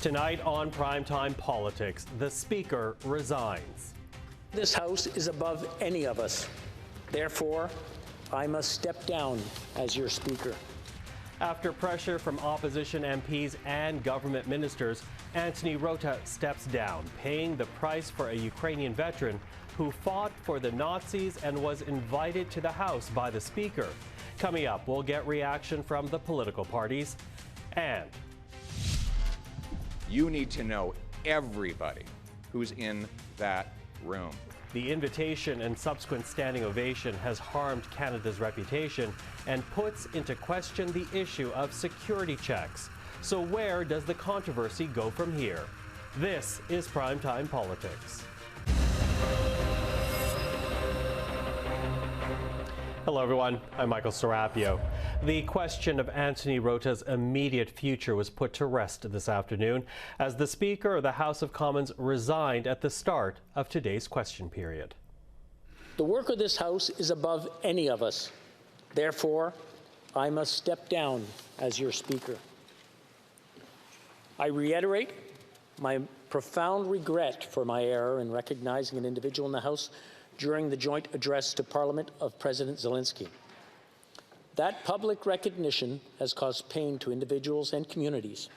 Tonight on Primetime Politics, the Speaker resigns. This House is above any of us. Therefore, I must step down as your Speaker. After pressure from opposition MPs and government ministers, Anthony Rota steps down, paying the price for a Ukrainian veteran who fought for the Nazis and was invited to the House by the Speaker. Coming up, we'll get reaction from the political parties. And you need to know everybody who's in that room. The invitation and subsequent standing ovation has harmed Canada's reputation and puts into question the issue of security checks. So where does the controversy go from here? This is Primetime Politics. Hello everyone, I'm Michael Serapio. The question of Anthony Rota's immediate future was put to rest this afternoon as the Speaker of the House of Commons resigned at the start of today's question period. The work of this House is above any of us. Therefore, I must step down as your Speaker. I reiterate my profound regret for my error in recognizing an individual in the House during the joint address to Parliament of President Zelensky. That public recognition has caused pain to individuals and communities,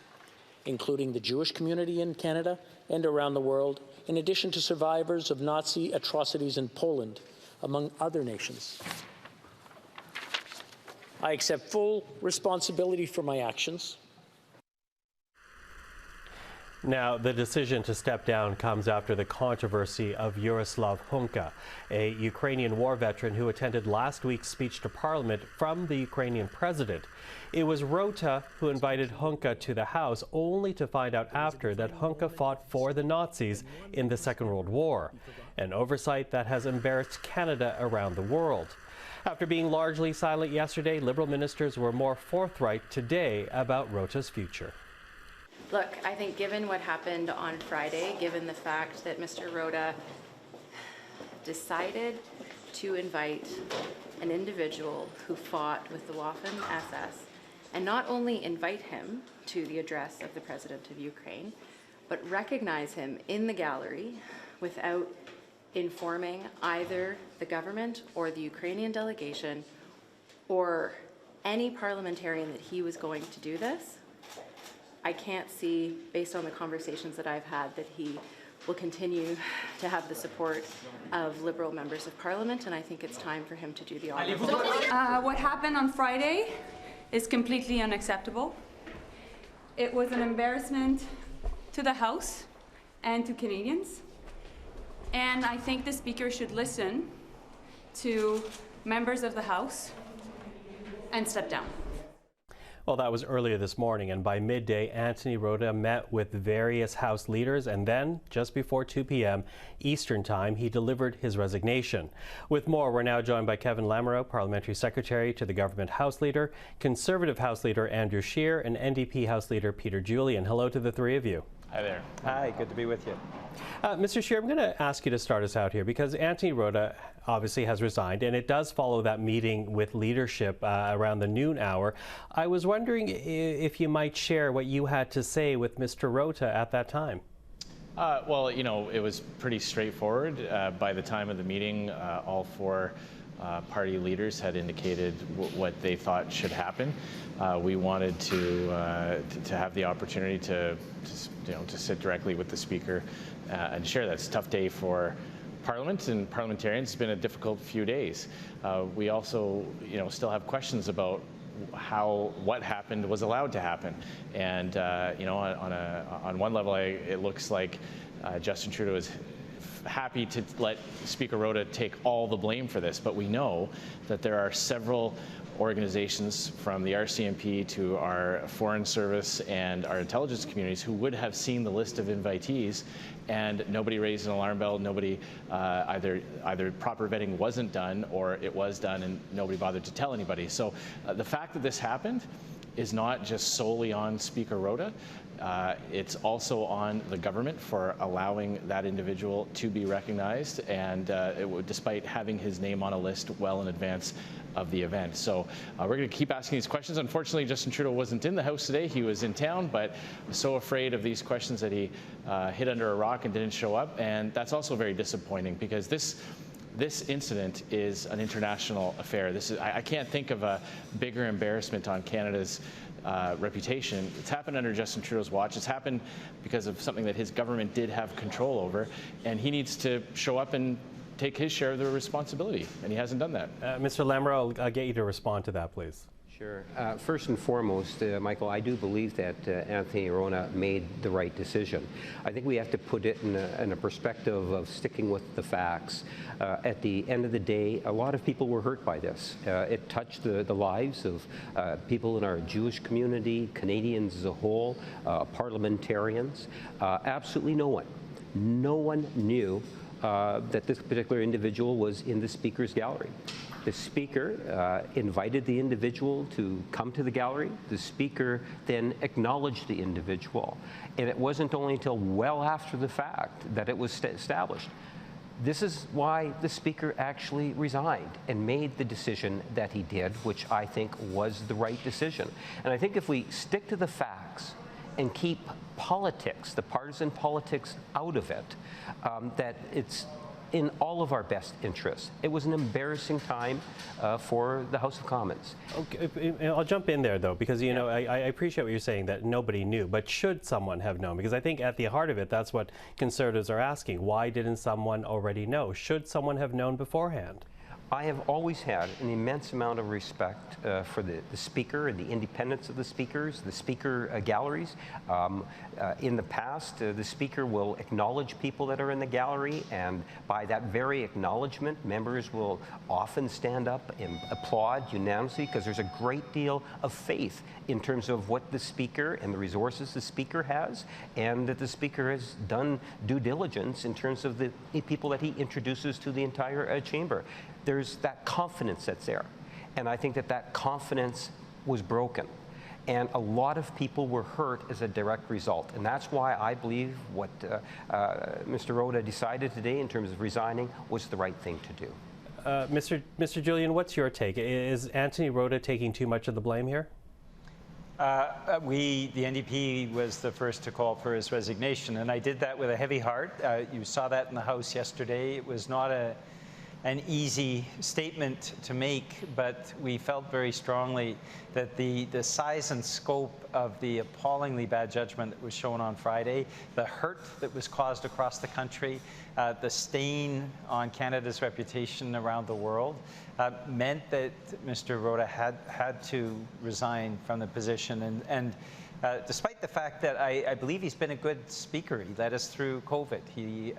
including the Jewish community in Canada and around the world, in addition to survivors of Nazi atrocities in Poland, among other nations. I accept full responsibility for my actions. Now, the decision to step down comes after the controversy of Yaroslav Hunka, a Ukrainian war veteran who attended last week's speech to Parliament from the Ukrainian president. It was Rota who invited Hunka to the House, only to find out after that Hunka fought for the Nazis in the Second World War, an oversight that has embarrassed Canada around the world. After being largely silent yesterday, Liberal ministers were more forthright today about Rota's future. Look, I think given what happened on Friday, given the fact that Mr. Rota decided to invite an individual who fought with the Waffen-SS, and not only invite him to the address of the President of Ukraine, but recognize him in the gallery without informing either the government or the Ukrainian delegation or any parliamentarian that he was going to do this, I can't see, based on the conversations that I've had, that he will continue to have the support of Liberal members of Parliament, and I think it's time for him to do the honors. What happened on Friday is completely unacceptable. It was an embarrassment to the House and to Canadians, and I think the Speaker should listen to members of the House and step down. Well, that was earlier this morning, and by midday, Anthony Rota met with various House leaders, and then, just before 2 p.m. Eastern Time, he delivered his resignation. With more, we're now joined by Kevin Lamoureux, Parliamentary Secretary to the Government House Leader, Conservative House Leader Andrew Scheer, and NDP House Leader Peter Julian. Hello to the three of you. Hi there. Hi, good to be with you. Mr. Scheer, I'm going to ask you to start us out here because Anthony Rota obviously has resigned, and it does follow that meeting with leadership around the noon hour. I was wondering if you might share what you had to say with Mr. Rota at that time. Well, you know, it was pretty straightforward. By the time of the meeting, all four party leaders had indicated what they thought should happen. We wanted to have the opportunity to sit directly with the Speaker and share that. It's a tough day for Parliament and parliamentarians. It's been a difficult few days. We also, still have questions about how what happened was allowed to happen, and on one level, it looks like Justin Trudeau is happy to let Speaker Rota take all the blame for this, but we know that there are several organizations from the RCMP to our Foreign Service and our intelligence communities who would have seen the list of invitees, and nobody raised an alarm bell. Nobody, either proper vetting wasn't done or it was done and nobody bothered to tell anybody. So the fact that this happened is not just solely on Speaker Rota. It's also on the government for allowing that individual to be recognized, and despite having his name on a list well in advance of the event. So we're going to keep asking these questions. Unfortunately, Justin Trudeau wasn't in the House today. He was in town, but so afraid of these questions that he hid under a rock and didn't show up. And that's also very disappointing, because this incident is an international affair. I can't think of a bigger embarrassment on Canada's reputation. It's happened under Justin Trudeau's watch. It's happened because of something that his government did have control over, and he needs to show up and take his share of the responsibility, and he hasn't done that. Mr. Lamoureux, I'll get you to respond to that, please. Sure. First and foremost, Michael, I do believe that Anthony Rota made the right decision. I think we have to put it in a perspective of sticking with the facts. At the end of the day, a lot of people were hurt by this. It touched the lives of people in our Jewish community, Canadians as a whole, parliamentarians. Absolutely no one knew that this particular individual was in the Speaker's gallery. The Speaker invited the individual to come to the gallery. The Speaker then acknowledged the individual. And it wasn't only until well after the fact that it was established. This is why the Speaker actually resigned and made the decision that he did, which I think was the right decision. And I think if we stick to the facts and keep politics, the partisan politics, out of it, that it's in all of our best interests. It was an embarrassing time for the House of Commons. Okay, I'll jump in there, though, because, I appreciate what you're saying, that nobody knew. But should someone have known? Because I think at the heart of it, that's what Conservatives are asking. Why didn't someone already know? Should someone have known beforehand? I have always had an immense amount of respect for the Speaker and the independence of the speakers, the Speaker galleries. In the past, the Speaker will acknowledge people that are in the gallery, and by that very acknowledgement, members will often stand up and applaud unanimously, because there's a great deal of faith in terms of what the Speaker and the resources the Speaker has, and that the Speaker has done due diligence in terms of the people that he introduces to the entire chamber. There's that confidence that's there. And I think that confidence was broken. And a lot of people were hurt as a direct result. And that's why I believe what Mr. Rota decided today in terms of resigning was the right thing to do. Mr. Julian, what's your take? Is Anthony Rota taking too much of the blame here? The NDP was the first to call for his resignation, and I did that with a heavy heart. You saw that in the House yesterday. It was not an easy statement to make, but we felt very strongly that the size and scope of the appallingly bad judgment that was shown on Friday, the hurt that was caused across the country, the stain on Canada's reputation around the world, meant that Mr. Rota had to resign from the position. And despite the fact that I believe he's been a good speaker. He led us through COVID. He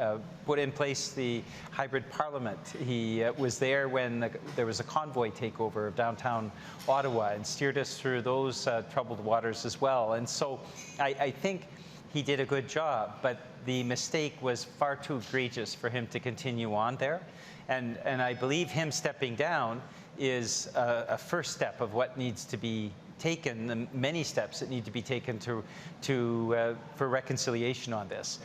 put in place the hybrid parliament. He was there when there was a convoy takeover of downtown Ottawa and steered us through those troubled waters as well. And so I think he did a good job, but the mistake was far too egregious for him to continue on there. And I believe him stepping down is a first step of what needs to be taken, the many steps that need to be taken for reconciliation on this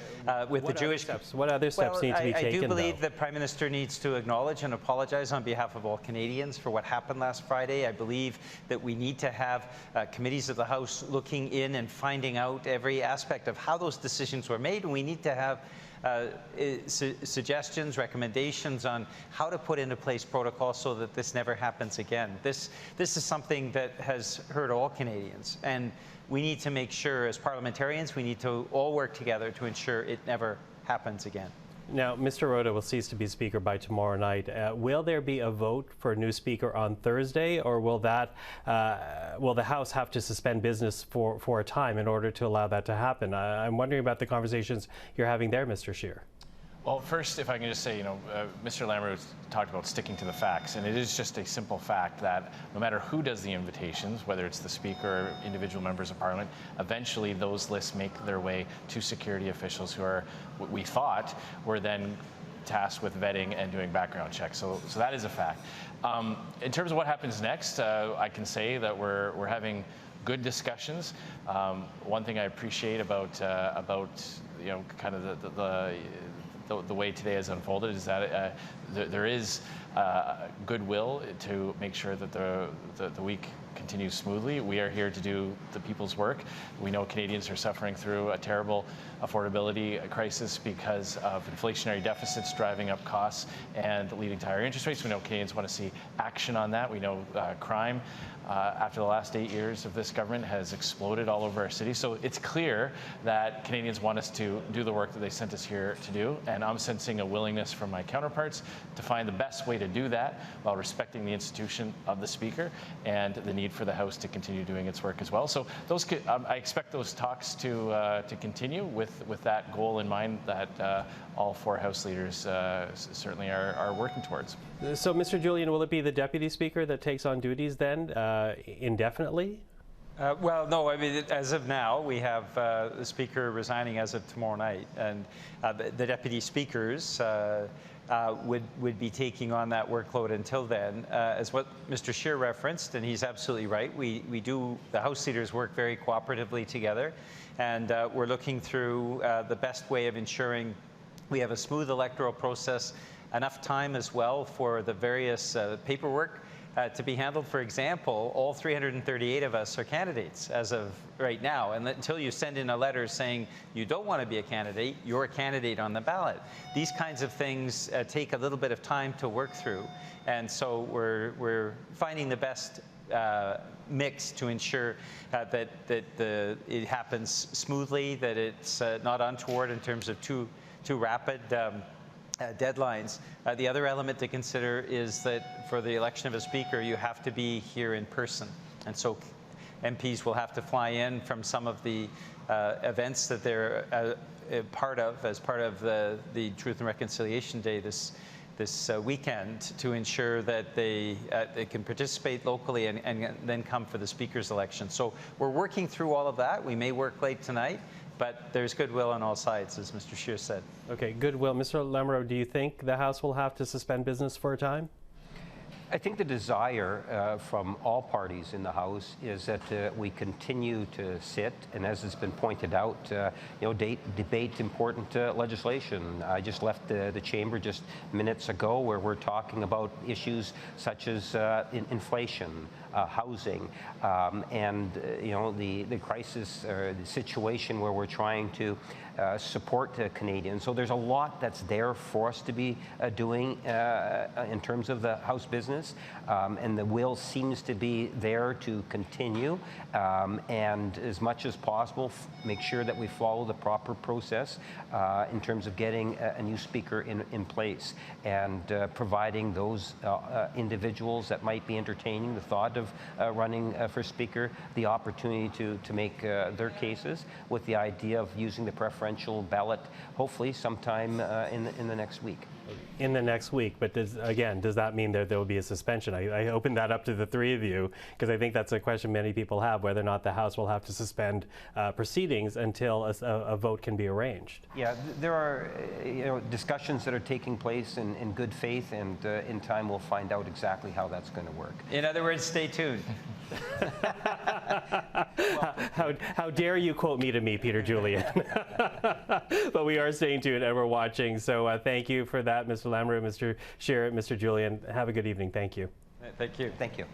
with the Jewish steps. What other steps need to be taken? I do believe the Prime Minister needs to acknowledge and apologize on behalf of all Canadians for what happened last Friday. I believe that we need to have committees of the House looking in and finding out every aspect of how those decisions were made, and we need to have suggestions, recommendations on how to put into place protocols so that this never happens again. This is something that has hurt all Canadians, and we need to make sure, as parliamentarians, we need to all work together to ensure it never happens again. Now, Mr. Rota will cease to be Speaker by tomorrow night. Will there be a vote for a new Speaker on Thursday, or will the House have to suspend business for a time in order to allow that to happen? I'm wondering about the conversations you're having there, Mr. Scheer. Well, first, if I can just say, Mr. Lamoureux talked about sticking to the facts, and it is just a simple fact that no matter who does the invitations, whether it's the Speaker or individual members of Parliament, eventually those lists make their way to security officials who are, what we thought, were then tasked with vetting and doing background checks. So that is a fact. In terms of what happens next, I can say that we're having good discussions. One thing I appreciate about kind of the way today has unfolded is that there is goodwill to make sure that the week continues smoothly. We are here to do the people's work. We know Canadians are suffering through a terrible affordability crisis because of inflationary deficits driving up costs and leading to higher interest rates. We know Canadians want to see action on that. We know crime after the last 8 years of this government has exploded all over our city. So it's clear that Canadians want us to do the work that they sent us here to do. And I'm sensing a willingness from my counterparts to find the best way to do that while respecting the institution of the Speaker and the need for the House to continue doing its work as well. So those I expect those talks to continue with that goal in mind that all 4 House leaders certainly are working towards. So, Mr. Julian, will it be the Deputy Speaker that takes on duties then indefinitely? Well, no, I mean, as of now, we have the Speaker resigning as of tomorrow night, and the Deputy Speakers would be taking on that workload until then. As what Mr. Scheer referenced, and he's absolutely right, the House leaders work very cooperatively together, and we're looking through the best way of ensuring we have a smooth electoral process, enough time as well for the various paperwork to be handled. For example, all 338 of us are candidates as of right now, and until you send in a letter saying you don't want to be a candidate, you're a candidate on the ballot. These kinds of things take a little bit of time to work through, and so we're finding the best mix to ensure that it happens smoothly, that it's not untoward in terms of too rapid deadlines. The other element to consider is that for the election of a Speaker, you have to be here in person. And so MPs will have to fly in from some of the events that they're part of, as part of the Truth and Reconciliation Day this weekend, to ensure that they can participate locally and then come for the Speaker's election. So we're working through all of that. We may work late tonight, but there's goodwill on all sides, as Mr. Scheer said. Okay, goodwill. Mr. Lamoureux, do you think the House will have to suspend business for a time? I think the desire from all parties in the House is that we continue to sit, and as has been pointed out, debate important legislation. I just left the chamber just minutes ago, where we're talking about issues such as inflation, housing, and the crisis or the situation where we're trying to support Canadians. So there's a lot that's there for us to be doing in terms of the House business, and the will seems to be there to continue, and as much as possible make sure that we follow the proper process in terms of getting a new Speaker in place, and providing those individuals that might be entertaining the thought of running for Speaker the opportunity to make their cases, with the idea of using the preferential ballot hopefully sometime in the next week. In the next week, but does that mean that there will be a suspension? I opened that up to the 3 of you because I think that's a question many people have, whether or not the House will have to suspend proceedings until a vote can be arranged. Yeah, there are discussions that are taking place in good faith, and in time we'll find out exactly how that's going to work. In other words, stay tuned. How dare you quote me to me, Peter Julian? But we are staying tuned and we're watching. So thank you for that, Mr. Lamoureux, Mr. Scheer, Mr. Julian. Have a good evening. Thank you. Thank you. Thank you.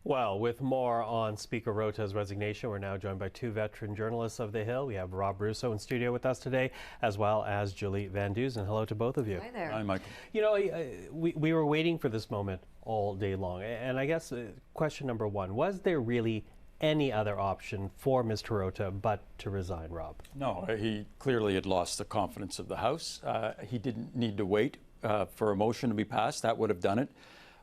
Well, with more on Speaker Rota's resignation, we're now joined by 2 veteran journalists of The Hill. We have Rob Russo in studio with us today, as well as Julie Van Dusen. Hello to both of you. Hi there. Hi, Michael. You know, we were waiting for this moment all day long. And I guess question number 1, was there really any other option for Mr. Rota but to resign, Rob? No, he clearly had lost the confidence of the House. He didn't need to wait for a motion to be passed. That would have done it.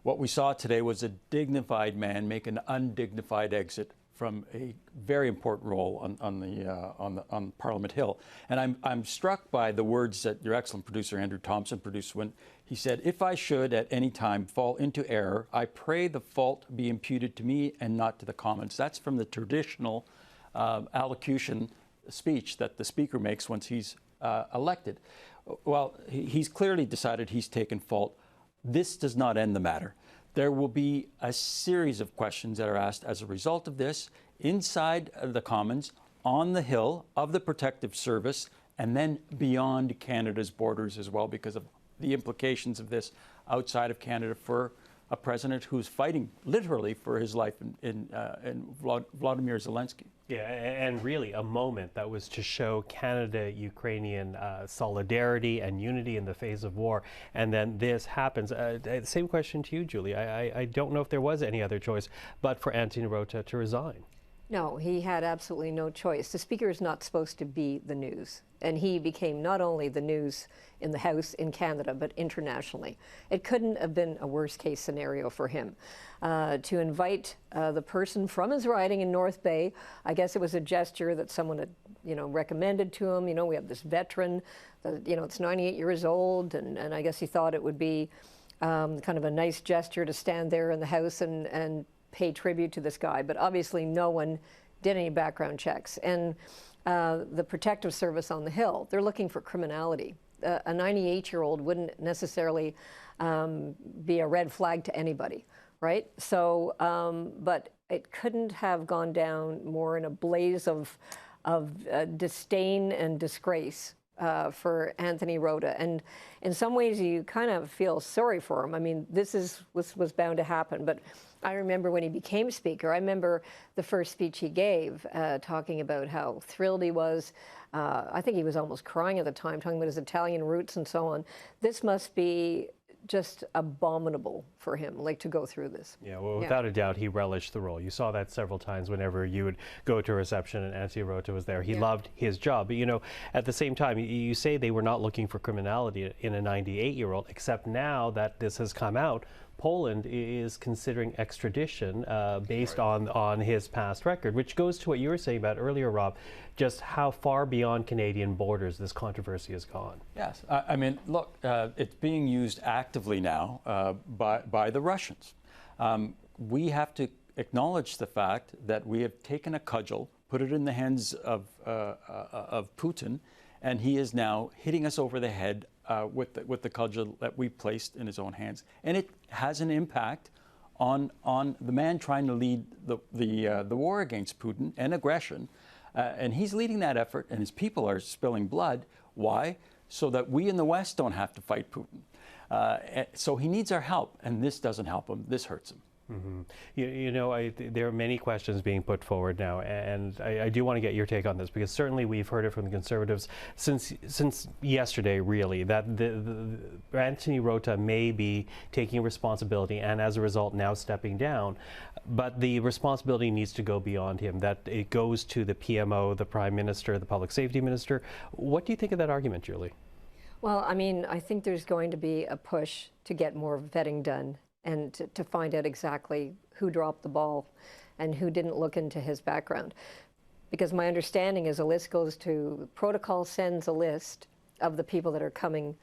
What we saw today was a dignified man make an undignified exit from a very important role on Parliament Hill. And I'm struck by the words that your excellent producer Andrew Thompson produced when he said, "If I should at any time fall into error, I pray the fault be imputed to me and not to the Commons." That's from the traditional allocution speech that the Speaker makes once he's elected. Well, he's clearly decided he's taken fault. This does not end the matter. There will be a series of questions that are asked as a result of this. inside the Commons, on the Hill, of the Protective Service, and then beyond Canada's borders as well, because of the implications of this outside of Canada for a president who's fighting literally for his life in Vladimir Zelensky. Yeah, and really a moment that was to show Canada-Ukrainian solidarity and unity in the face of war. And then this happens. Same question to you, Julie. I don't know if there was any other choice but for Anthony Rota to resign. No, he had absolutely no choice. The Speaker is not supposed to be the news. And he became not only the news in the House in Canada, but internationally. It couldn't have been a worst case scenario for him. To invite the person from his riding in North Bay, I guess it was a gesture that someone had, recommended to him. We have this veteran, it's 98 years old, and I guess he thought it would be kind of a nice gesture to stand there in the House and pay tribute to this guy. But obviously no one did any background checks. And the Protective Service on the Hill, they're looking for criminality. A 98-year-old wouldn't necessarily be a red flag to anybody, right? So, but it couldn't have gone down more in a blaze of disdain and disgrace for Anthony Rota. And in some ways you kind of feel sorry for him. I mean, this was bound to happen. But I remember when he became Speaker, I remember the first speech he gave, talking about how thrilled he was. I think he was almost crying at the time, talking about his Italian roots and so on. This must be just abominable for him, like, to go through this. Yeah, well, without a doubt, he relished the role. You saw that several times whenever you would go to a reception and Anthony Rota was there. He loved his job. But, at the same time, you say they were not looking for criminality in a 98-year-old, except now that this has come out, Poland is considering extradition based on his past record, which goes to what you were saying about earlier, Rob, just how far beyond Canadian borders this controversy has gone. Yes, I mean, look, it's being used actively now by the Russians. We have to acknowledge the fact that we have taken a cudgel, put it in the hands of Putin, and he is now hitting us over the head with the cudgel that we placed in his own hands. And it has an impact on the man trying to lead the war against Putin and aggression. And he's leading that effort, and his people are spilling blood. Why? So that we in the West don't have to fight Putin. So he needs our help, and this doesn't help him. This hurts him. Mm-hmm. There are many questions being put forward now, and I do want to get your take on this, because certainly we've heard it from the Conservatives since yesterday, really, that Anthony Rota may be taking responsibility and as a result now stepping down, but the responsibility needs to go beyond him, that it goes to the PMO, the Prime Minister, the Public Safety Minister. What do you think of that argument, Julie? Well, I mean, I think there's going to be a push to get more vetting done and to find out exactly who dropped the ball and who didn't look into his background. Because my understanding is a list goes to, protocol sends a list of the people that are coming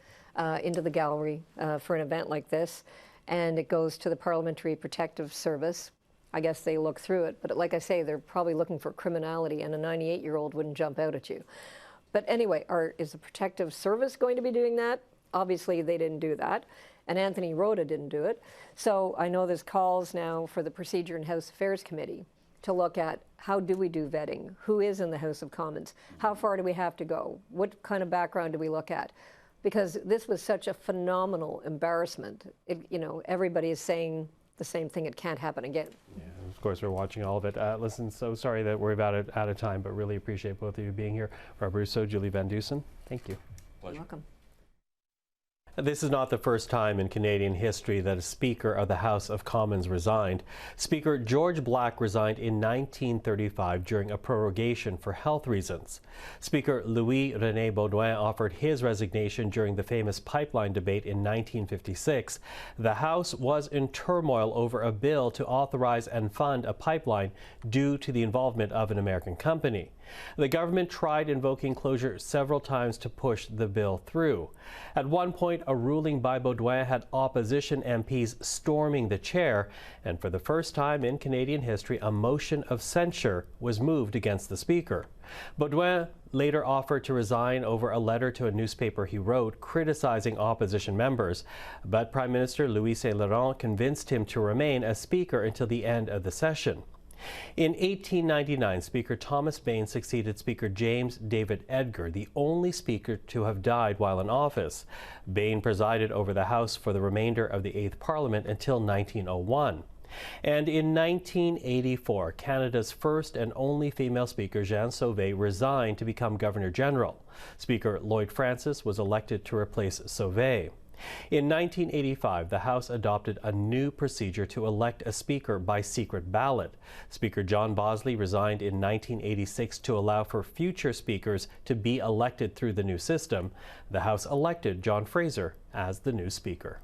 into the gallery for an event like this, and it goes to the Parliamentary Protective Service. I guess they look through it, but like I say, they're probably looking for criminality, and a 98-year-old wouldn't jump out at you. But anyway, is the Protective Service going to be doing that? Obviously, they didn't do that. And Anthony Rota didn't do it. So I know there's calls now for the Procedure and House Affairs Committee to look at how do we do vetting? Who is in the House of Commons? How far do we have to go? What kind of background do we look at? Because this was such a phenomenal embarrassment. Everybody is saying the same thing. It can't happen again. Yeah, of course, we're watching all of it. Listen, so sorry that we're about out of time, but really appreciate both of you being here. Rob Russo, Julie Van Dusen, thank you. Pleasure. You're welcome. This is not the first time in Canadian history that a Speaker of the House of Commons resigned. Speaker George Black resigned in 1935 during a prorogation for health reasons. Speaker Louis-René Baudouin offered his resignation during the famous pipeline debate in 1956. The House was in turmoil over a bill to authorize and fund a pipeline due to the involvement of an American company. The government tried invoking closure several times to push the bill through. At one point, a ruling by Baudouin had opposition MPs storming the chair, and for the first time in Canadian history, a motion of censure was moved against the Speaker. Baudouin later offered to resign over a letter to a newspaper he wrote criticizing opposition members, but Prime Minister Louis Saint Laurent convinced him to remain as Speaker until the end of the session. In 1899, Speaker Thomas Bain succeeded Speaker James David Edgar, the only speaker to have died while in office. Bain presided over the House for the remainder of the 8th Parliament until 1901. And in 1984, Canada's first and only female speaker, Jeanne Sauvé, resigned to become Governor-General. Speaker Lloyd Francis was elected to replace Sauvé. In 1985, the House adopted a new procedure to elect a speaker by secret ballot. Speaker John Bosley resigned in 1986 to allow for future speakers to be elected through the new system. The House elected John Fraser as the new speaker.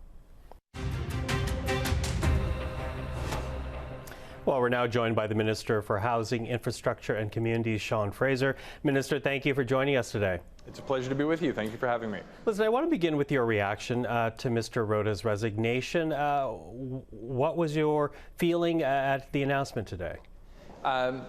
Well, we're now joined by the Minister for Housing, Infrastructure and Communities, Sean Fraser. Minister, thank you for joining us today. It's a pleasure to be with you. Thank you for having me. Listen, I want to begin with your reaction to Mr. Rota's resignation. What was your feeling at the announcement today?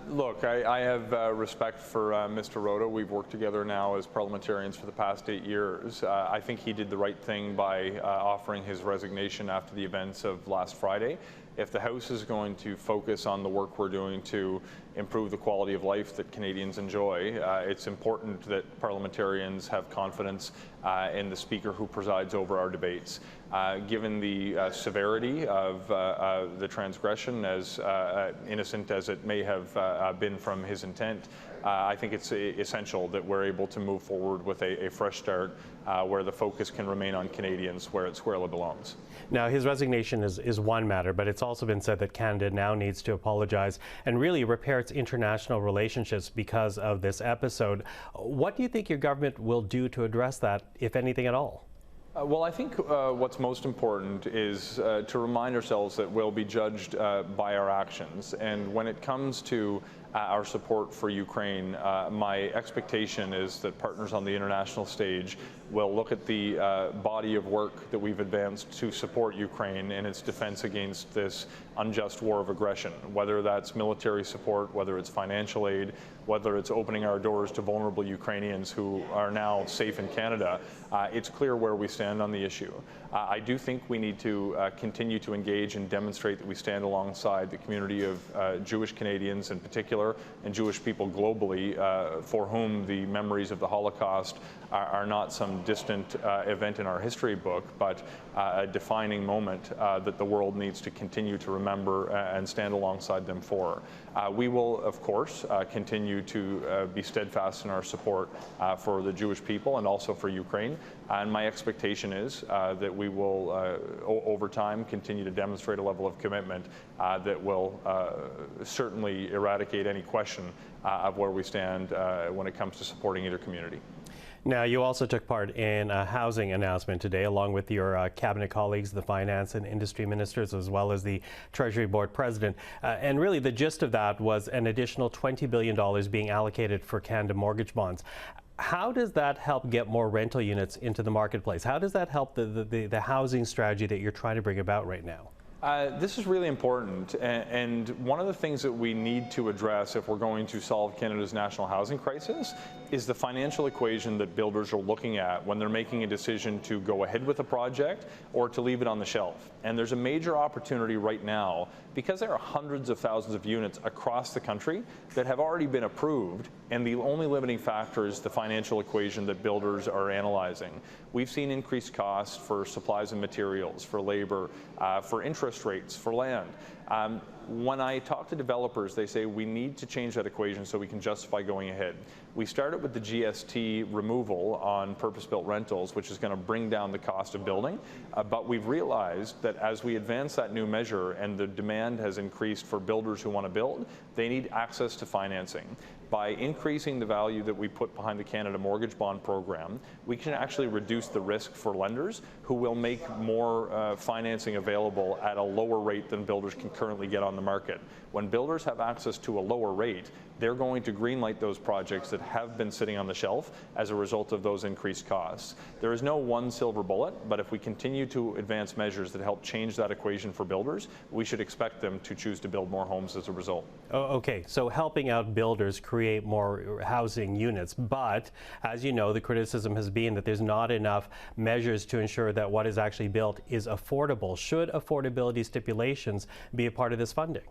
Look, I have respect for Mr. Rota. We've worked together now as parliamentarians for the past 8 years. I think he did the right thing by offering his resignation after the events of last Friday. If the House is going to focus on the work we're doing to improve the quality of life that Canadians enjoy, it's important that parliamentarians have confidence in the Speaker who presides over our debates. Given the severity of the transgression, as innocent as it may have been from his intent, I think it's essential that we're able to move forward with a fresh start where the focus can remain on Canadians where it squarely belongs. Now, his resignation is one matter, but it's also been said that Canada now needs to apologize and really repair its international relationships because of this episode. What do you think your government will do to address that, if anything at all? Well, I think what's most important is to remind ourselves that we'll be judged by our actions. And when it comes to our support for Ukraine, my expectation is that partners on the international stage will look at the body of work that we've advanced to support Ukraine in its defense against this unjust war of aggression, whether that's military support, whether it's financial aid, whether it's opening our doors to vulnerable Ukrainians who are now safe in Canada. It's clear where we stand on the issue. I do think we need to continue to engage and demonstrate that we stand alongside the community of Jewish Canadians in particular, and Jewish people globally, for whom the memories of the Holocaust are not some distant event in our history book, but a defining moment that the world needs to continue to remember and stand alongside them for. We will, of course, continue to be steadfast in our support for the Jewish people and also for Ukraine. And my expectation is that we will, over time, continue to demonstrate a level of commitment that will certainly eradicate any question of where we stand when it comes to supporting either community. Now, you also took part in a housing announcement today, along with your cabinet colleagues, the finance and industry ministers, as well as the Treasury Board president. And really, the gist of that was an additional $20 billion being allocated for Canada mortgage bonds. How does that help get more rental units into the marketplace? How does that help the housing strategy that you're trying to bring about right now? This is really important, and one of the things that we need to address if we're going to solve Canada's national housing crisis is the financial equation that builders are looking at when they're making a decision to go ahead with a project or to leave it on the shelf. And there's a major opportunity right now, because there are hundreds of thousands of units across the country that have already been approved, and the only limiting factor is the financial equation that builders are analyzing. We've seen increased costs for supplies and materials, for labor, for interest rates, for land. When I talk to developers, they say we need to change that equation so we can justify going ahead. We started with the GST removal on purpose-built rentals, which is going to bring down the cost of building, but we've realized that as we advance that new measure and the demand has increased for builders who want to build, they need access to financing. By increasing the value that we put behind the Canada Mortgage Bond Program, we can actually reduce the risk for lenders who will make more financing available at a lower rate than builders can currently get on the market. When builders have access to a lower rate, they're going to greenlight those projects that have been sitting on the shelf as a result of those increased costs. There is no one silver bullet, but if we continue to advance measures that help change that equation for builders, we should expect them to choose to build more homes as a result. Okay, so helping out builders create more housing units, but as you know, the criticism has been that there's not enough measures to ensure that what is actually built is affordable. Should affordability stipulations be a part of this funding?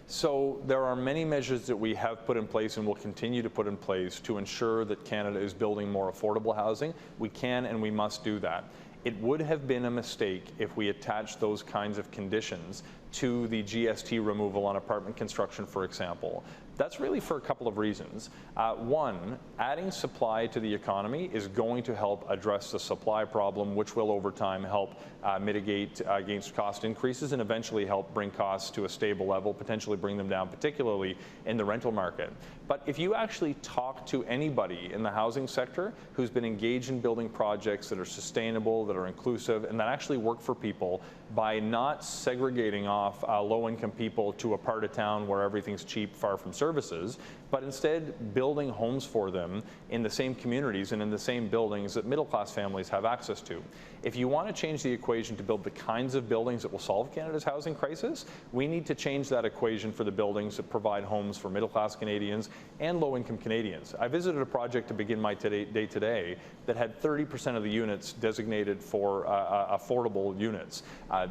So there are many measures that we have put in place and will continue to put in place to ensure that Canada is building more affordable housing. We can and we must do that. It would have been a mistake if we attached those kinds of conditions to the GST removal on apartment construction, for example. That's really for a couple of reasons. One, adding supply to the economy is going to help address the supply problem, which will over time help mitigate against cost increases and eventually help bring costs to a stable level, potentially bring them down, particularly in the rental market. But if you actually talk to anybody in the housing sector who's been engaged in building projects that are sustainable, that are inclusive, and that actually work for people by not segregating off low-income people to a part of town where everything's cheap, far from services, but instead building homes for them in the same communities and in the same buildings that middle-class families have access to. If you want to change the equation to build the kinds of buildings that will solve Canada's housing crisis, we need to change that equation for the buildings that provide homes for middle-class Canadians and low-income Canadians. I visited a project to begin my day today that had 30% of the units designated for affordable units.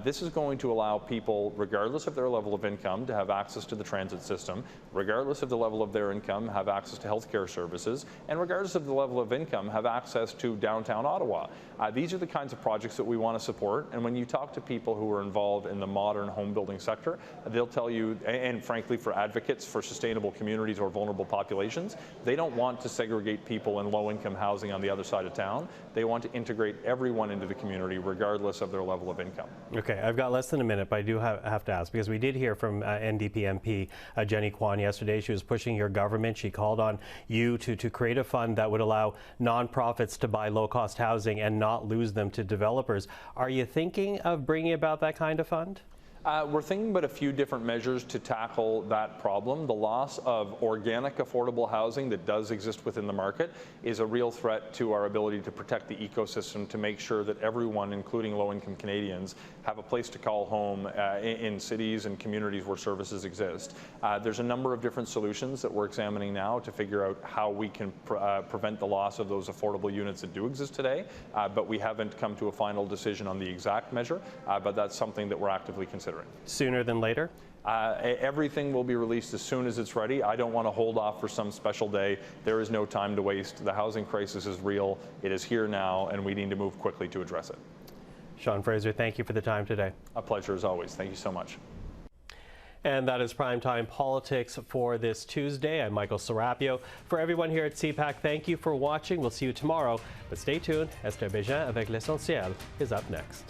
This is going to allow people, regardless of their level of income, to have access to the transit system, regardless of the level of their income, have access to healthcare services, and regardless of the level of income, have access to downtown Ottawa. These are the kinds of projects that we want to support, and when you talk to people who are involved in the modern home building sector, they'll tell you, and frankly for advocates for sustainable communities or vulnerable populations, they don't want to segregate people in low-income housing on the other side of town. They want to integrate everyone into the community regardless of their level of income. Okay, I've got less than a minute, but I do have to ask, because we did hear from NDP MP Jenny Kwan yesterday. She was pushing your government. She called on you to create a fund that would allow nonprofits to buy low-cost housing and not lose them to developers. Are you thinking of bringing about that kind of fund? We're thinking about a few different measures to tackle that problem. The loss of organic affordable housing that does exist within the market is a real threat to our ability to protect the ecosystem, to make sure that everyone, including low-income Canadians, have a place to call home in cities and communities where services exist. There's a number of different solutions that we're examining now to figure out how we can prevent the loss of those affordable units that do exist today, but we haven't come to a final decision on the exact measure, but that's something that we're actively considering. Sooner than later? Everything will be released as soon as it's ready. I don't want to hold off for some special day. There is no time to waste. The housing crisis is real. It is here now, and we need to move quickly to address it. Sean Fraser, thank you for the time today. A pleasure as always. Thank you so much. And that is Primetime Politics for this Tuesday. I'm Michael Serapio. For everyone here at CPAC, thank you for watching. We'll see you tomorrow. But stay tuned. Esther Bégin avec l'essentiel is up next.